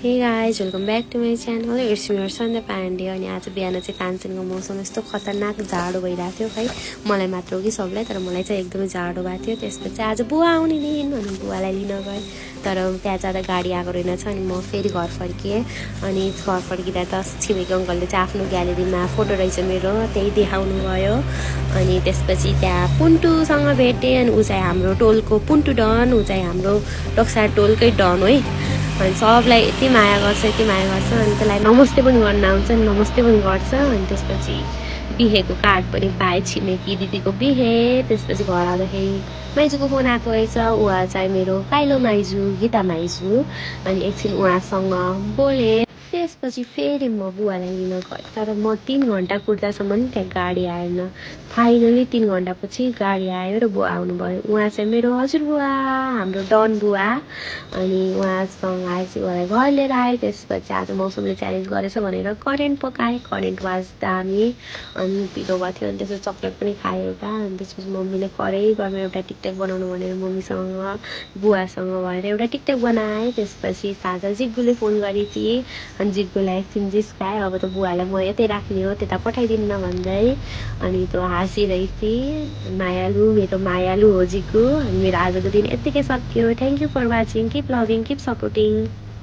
हे guys welcome back to my channel it's me Sandhya Pandey. अनि आज बिहान चाहिँ तानसेनको मौसम यस्तो खतरनाक जाडो भइरहेको थियो खै मलाई मात्र हो कि सबलाई, तर मलाई चाहिँ एकदमै जाडो भएको थियो। त्यसपछि आज बुवा आउने दिन अनि बुवालाई लिन गएँ, तर त्यहाँ जाँदा गाडी आएको रहेनछ। अनि म फेरि घर फर्किएँ। अनि घर फर्किँदा त छिमेकी अङ्कलले चाहिँ आफ्नो ग्यालेरीमा फोटो रहेछ मेरो, त्यही देखाउनु भयो। अनि त्यसपछि त्यहाँ पुन्टुसँग भेटेँ। अनि ऊ चाहिँ हाम्रो टोलको पुन्टु डन, ऊ चाहिँ हाम्रो टक्सा टोलकै डन है। अनि सबलाई यति माया गर्छ अनि त्यसलाई नमस्ते पनि गर्न आउँछ, नमस्ते पनि गर्छ। अनि त्यसपछि बिहेको कार्ड पनि पाएँ, छिमेकी दिदीको बिहे। त्यसपछि घर आउँदाखेरि माइजूको फोन आएको रहेछ। उहाँ चाहिँ मेरो काइलो माइजू, गीता माइजू। अनि एकछिन उहाँसँग बोलेँ। त्यसपछि फेरि म बुवालाई लिन गएँ, तर म 3 घन्टा कुर्दासम्म त्यहाँ गाडी आएन। फाइनली 3 घन्टापछि गाडी आयो र बुवा आउनुभयो। उहाँ चाहिँ मेरो हजुरबुवा, हाम्रो डन बुवा। अनि उहाँसँग आएपछि उहाँलाई घर लिएर आएँ। त्यसपछि आज मौसमले च्यालेन्ज गरेछ भनेर करेन्ट पकाएँ, करेन्ट वाज दामी। अनि पिरो भएको थियो। अनि त्यसपछि चक्लेट पनि खाएँ एउटा। अनि त्यसपछि मम्मीले कराई घरमा एउटा टिकटक बनाउनु भनेर मम्मीसँग बुवासँग भएर एउटा टिकटक बनाएँ। त्यसपछि साँझ जिग्गुले फोन गरेकी थिएँ। अनि जिग्गुलाई एकछिन जिस्काएँ, अब त बुवालाई म यतै राख्ने हो, त्यता पठाइदिन्न भन्दै। अनि त्यो हाँसिरहेको थिएँ, मायालु, मेरो मायालु हो जिग्गु। अनि मेरो आजको दिन यत्तिकै सक्यो। Thank you for watching, keep loving, keep supporting.